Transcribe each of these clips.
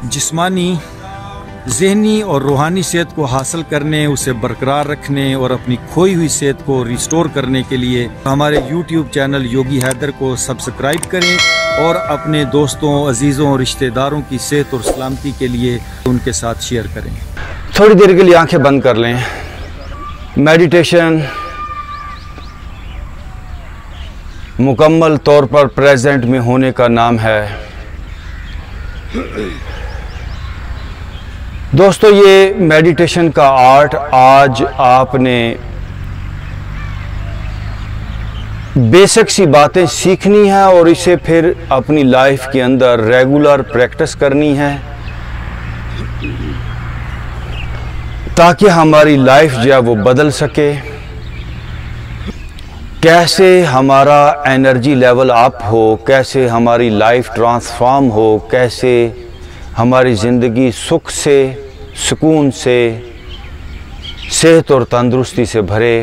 जिस्मानी, ज़हनी और रूहानी सेहत को हासिल करने, उसे बरकरार रखने और अपनी खोई हुई सेहत को रिस्टोर करने के लिए हमारे YouTube चैनल योगी हैदर को सब्सक्राइब करें और अपने दोस्तों, अजीज़ों और रिश्तेदारों की सेहत और सलामती के लिए उनके साथ शेयर करें। थोड़ी देर के लिए आंखें बंद कर लें। मेडिटेशन मुकम्मल तौर पर प्रेजेंट में होने का नाम है। दोस्तों, ये मेडिटेशन का आर्ट आज आपने बेसिक सी बातें सीखनी है और इसे फिर अपनी लाइफ के अंदर रेगुलर प्रैक्टिस करनी है ताकि हमारी लाइफ जो है वो बदल सके। कैसे हमारा एनर्जी लेवल अप हो, कैसे हमारी लाइफ ट्रांसफॉर्म हो, कैसे हमारी ज़िंदगी सुख से, सुकून से, सेहत और तंदुरुस्ती से भरे।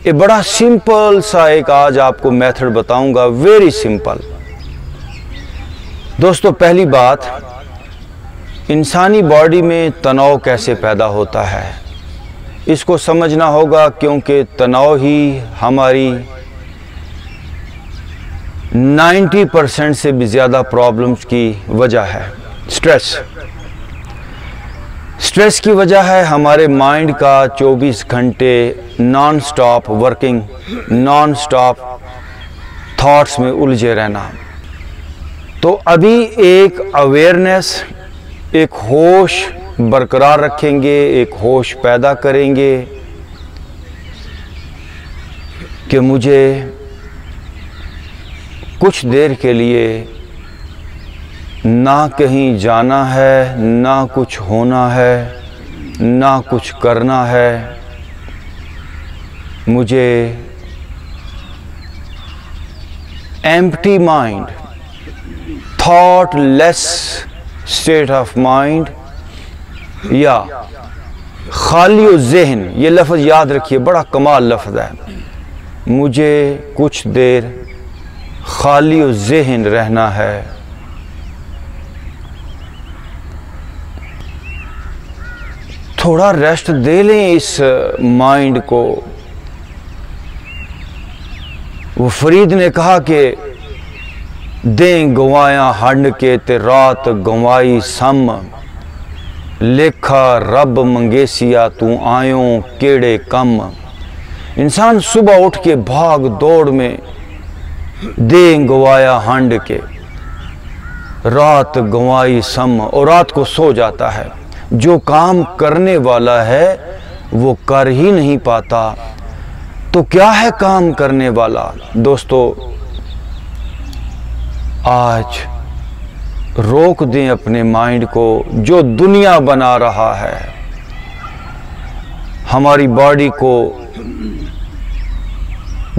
ये बड़ा सिंपल सा एक आज आपको मेथड बताऊंगा, वेरी सिंपल। दोस्तों, पहली बात, इंसानी बॉडी में तनाव कैसे पैदा होता है इसको समझना होगा, क्योंकि तनाव ही हमारी 90% से भी ज़्यादा प्रॉब्लम्स की वजह है। स्ट्रेस की वजह है हमारे माइंड का 24 घंटे non stop working, non stop thoughts में उलझे रहना। तो अभी एक अवेयरनेस, एक होश बरकरार रखेंगे, एक होश पैदा करेंगे कि मुझे कुछ देर के लिए ना कहीं जाना है, ना कुछ होना है, ना कुछ करना है। मुझे empty mind, thoughtless state of mind या खाली ज़हन, ये लफ्ज़ याद रखिए, बड़ा कमाल लफ्ज़ है। मुझे कुछ देर खाली ज़हन रहना है। थोड़ा रेस्ट दे लें इस माइंड को। वो फरीद ने कहा कि दें गवाया हंड के ते रात गवाई सम, लेखा रब मंगेसिया तू आयो केड़े कम। इंसान सुबह उठ के भाग दौड़ में दें गवाया हंड के, रात गवाई सम, और रात को सो जाता है। जो काम करने वाला है वो कर ही नहीं पाता, तो क्या है काम करने वाला? दोस्तों, आज रोक दें अपने माइंड को जो दुनिया बना रहा है, हमारी बॉडी को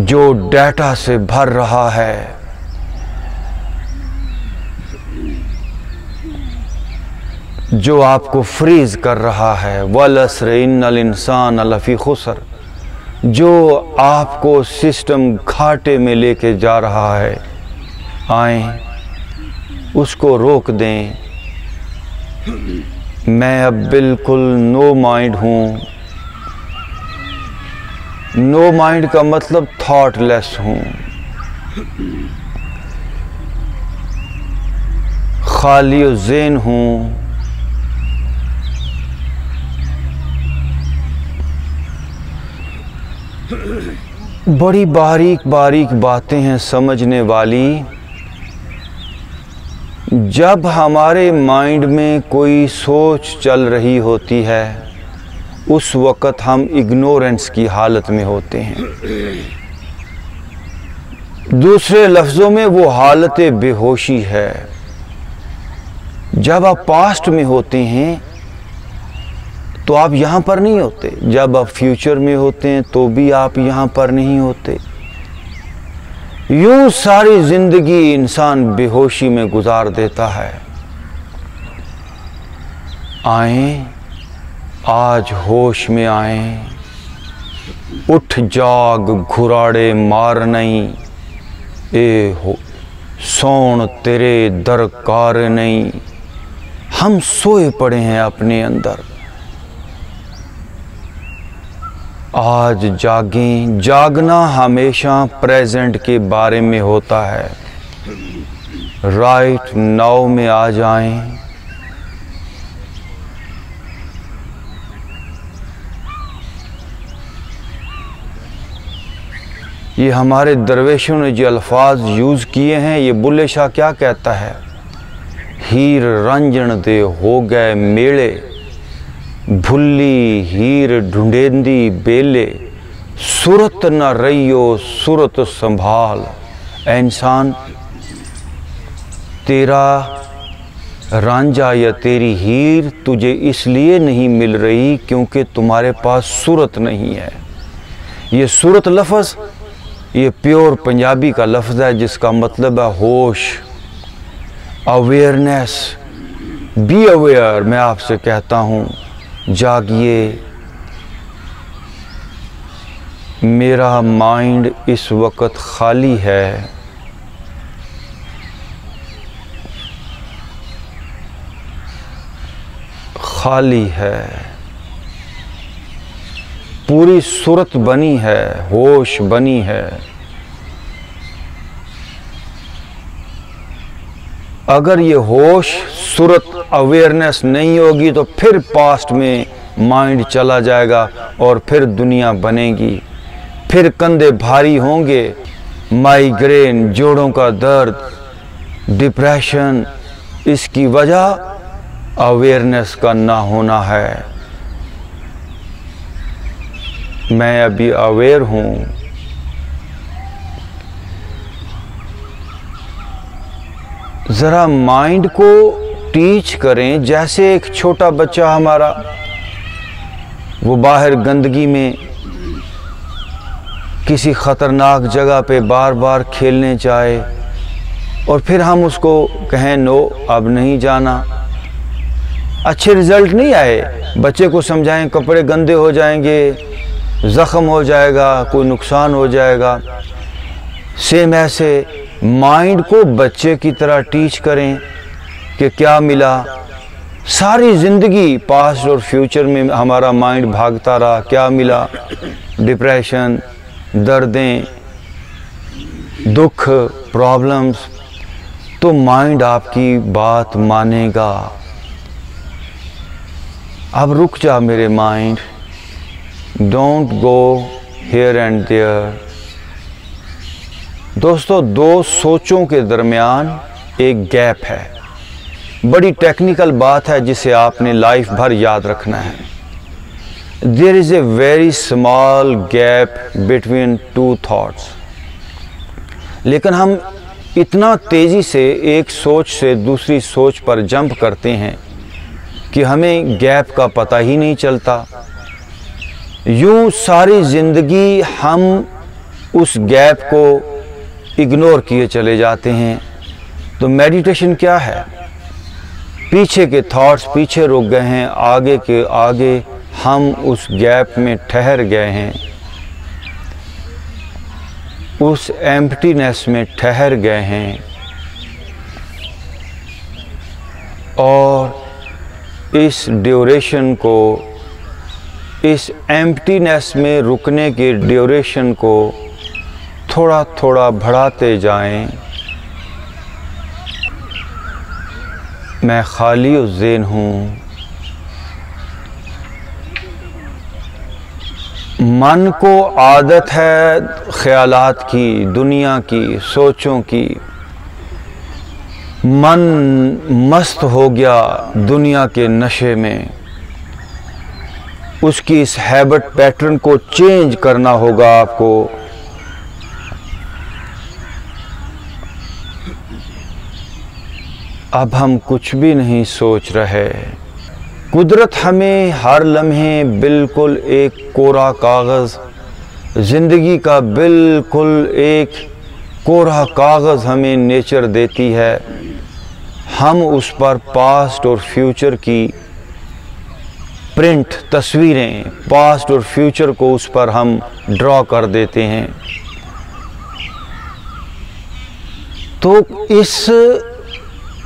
जो डाटा से भर रहा है। जो आपको फ्रीज कर रहा है। वल अस्र इन्नल इंसान लफी खुसर, जो आपको सिस्टम घाटे में लेके जा रहा है, आए उसको रोक दें। मैं अब बिल्कुल नो माइंड हूँ। नो माइंड का मतलब थॉटलेस हूँ, खाली ज़हन हूँ। बड़ी बारीक बारीक बातें हैं समझने वाली। जब हमारे माइंड में कोई सोच चल रही होती है, उस वक़्त हम इग्नोरेंस की हालत में होते हैं। दूसरे लफ्ज़ों में वो हालत बेहोशी है। जब आप पास्ट में होते हैं तो आप यहाँ पर नहीं होते, जब आप फ्यूचर में होते हैं तो भी आप यहाँ पर नहीं होते। यूं सारी जिंदगी इंसान बेहोशी में गुजार देता है। आए, आज होश में आए। उठ जाग घुराड़े मार नहीं, ए हो सोन तेरे दरकार नहीं। हम सोए पड़े हैं अपने अंदर। आज जागें। जागना हमेशा प्रेजेंट के बारे में होता है। राइट नाउ में आ जाएं। ये हमारे दरवेशों ने जो अल्फाज यूज़ किए हैं, ये बुल्ले शाह क्या कहता है? हीर रंजन दे हो गए मेले, भुल्ली हीर ढूंढेंदी बेले, सूरत न रहियो सूरत संभाल। ऐ इंसान, तेरा रांझा या तेरी हीर तुझे इसलिए नहीं मिल रही क्योंकि तुम्हारे पास सूरत नहीं है। ये सूरत लफ्ज़ ये प्योर पंजाबी का लफ्ज़ है जिसका मतलब है होश, अवेयरनेस। Be aware. मैं आपसे कहता हूँ, जागिए। मेरा माइंड इस वक्त खाली है। खाली है। पूरी सूरत बनी है, होश बनी है। अगर ये होश, सूरत, अवेयरनेस नहीं होगी तो फिर पास्ट में माइंड चला जाएगा और फिर दुनिया बनेगी। फिर कंधे भारी होंगे, माइग्रेन, जोड़ों का दर्द, डिप्रेशन। इसकी वजह अवेयरनेस का ना होना है। मैं अभी अवेयर हूँ। ज़रा माइंड को टीच करें। जैसे एक छोटा बच्चा हमारा, वो बाहर गंदगी में किसी ख़तरनाक जगह पे बार बार खेलने चाहे और फिर हम उसको कहें नो अब नहीं जाना, अच्छे रिज़ल्ट नहीं आए। बच्चे को समझाएं कपड़े गंदे हो जाएंगे, ज़ख़म हो जाएगा, कोई नुकसान हो जाएगा। सेम ऐसे माइंड को बच्चे की तरह टीच करें कि क्या मिला। सारी ज़िंदगी पास्ट और फ्यूचर में हमारा माइंड भागता रहा, क्या मिला? डिप्रेशन, दर्दें, दुख, प्रॉब्लम्स। तो माइंड आपकी बात मानेगा। अब रुक जा मेरे mind, don't go here and there. दोस्तों, दो सोचों के दरमियान एक गैप है। बड़ी टेक्निकल बात है जिसे आपने लाइफ भर याद रखना है। There is a very small gap between two thoughts. लेकिन हम इतना तेज़ी से एक सोच से दूसरी सोच पर जंप करते हैं कि हमें गैप का पता ही नहीं चलता। यूँ सारी ज़िंदगी हम उस गैप को इग्नोर किए चले जाते हैं। तो मेडिटेशन क्या है? पीछे के थॉट्स पीछे रुक गए हैं, आगे के आगे हम उस गैप में ठहर गए हैं, उस एम्प्टीनेस में ठहर गए हैं। और इस ड्यूरेशन को, इस एम्प्टीनेस में रुकने के ड्यूरेशन को थोड़ा थोड़ा बढ़ाते जाएं। मैं खाली ज़ेन हूँ। मन को आदत है ख्यालात की, दुनिया की, सोचों की। मन मस्त हो गया दुनिया के नशे में। उसकी इस हैबिट पैटर्न को चेंज करना होगा आपको। अब हम कुछ भी नहीं सोच रहे। कुदरत हमें हर लम्हे बिल्कुल एक कोरा कागज़, ज़िंदगी का बिल्कुल एक कोरा कागज़ हमें नेचर देती है। हम उस पर पास्ट और फ्यूचर की प्रिंट, तस्वीरें, पास्ट और फ्यूचर को उस पर हम ड्रॉ कर देते हैं। तो इस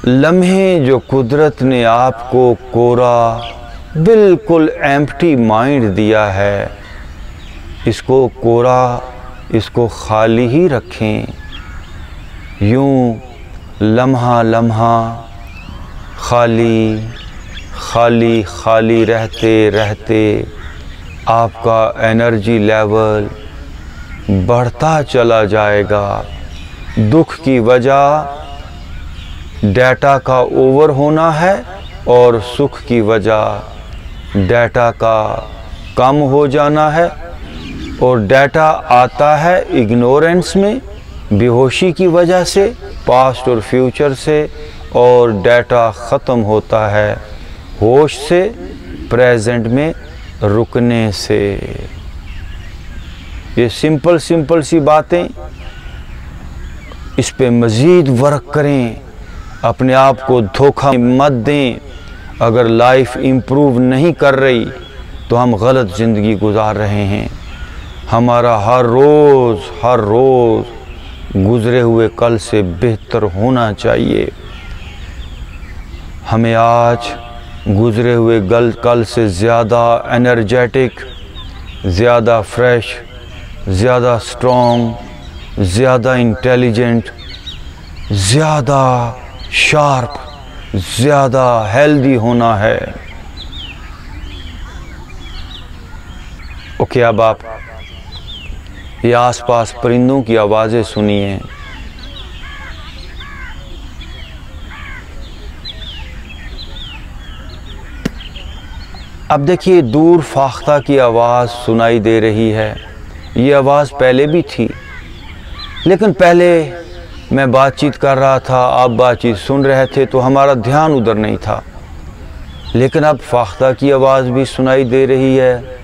लम्हे जो कुदरत ने आपको कोरा बिल्कुल एम्प्टी माइंड दिया है, इसको कोरा, इसको खाली ही रखें। यूं लम्हा लम्हा खाली खाली खाली रहते रहते आपका एनर्जी लेवल बढ़ता चला जाएगा। दुख की वजह डाटा का ओवर होना है और सुख की वजह डाटा का कम हो जाना है। और डाटा आता है इग्नोरेंस में, बेहोशी की वजह से, पास्ट और फ्यूचर से, और डाटा ख़त्म होता है होश से, प्रेजेंट में रुकने से। ये सिंपल सी बातें, इस पे मज़ीद वर्क करें, अपने आप को धोखा मत दें। अगर लाइफ इम्प्रूव नहीं कर रही तो हम गलत ज़िंदगी गुजार रहे हैं। हमारा हर रोज़ गुज़रे हुए कल से बेहतर होना चाहिए। हमें आज गुज़रे हुए कल से ज़्यादा एनर्जेटिक, ज़्यादा फ्रेश, ज़्यादा स्ट्रॉन्ग, ज़्यादा इंटेलिजेंट, ज़्यादा शार्प, ज़्यादा हेल्दी होना है। ओके, अब आप ये आसपास परिंदों की आवाज़ें सुनिए। अब देखिए, दूर फाख्ता की आवाज़ सुनाई दे रही है। ये आवाज़ पहले भी थी, लेकिन पहले मैं बातचीत कर रहा था, आप बातचीत सुन रहे थे तो हमारा ध्यान उधर नहीं था। लेकिन अब फाख्ता की आवाज़ भी सुनाई दे रही है,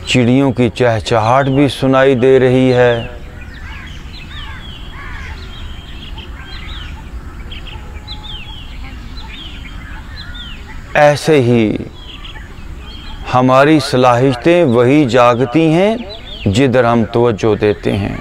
चिड़ियों की चहचहाट भी सुनाई दे रही है। ऐसे ही हमारी सलाहियतें वही जागती हैं जिधर हम तवज्जो देते हैं।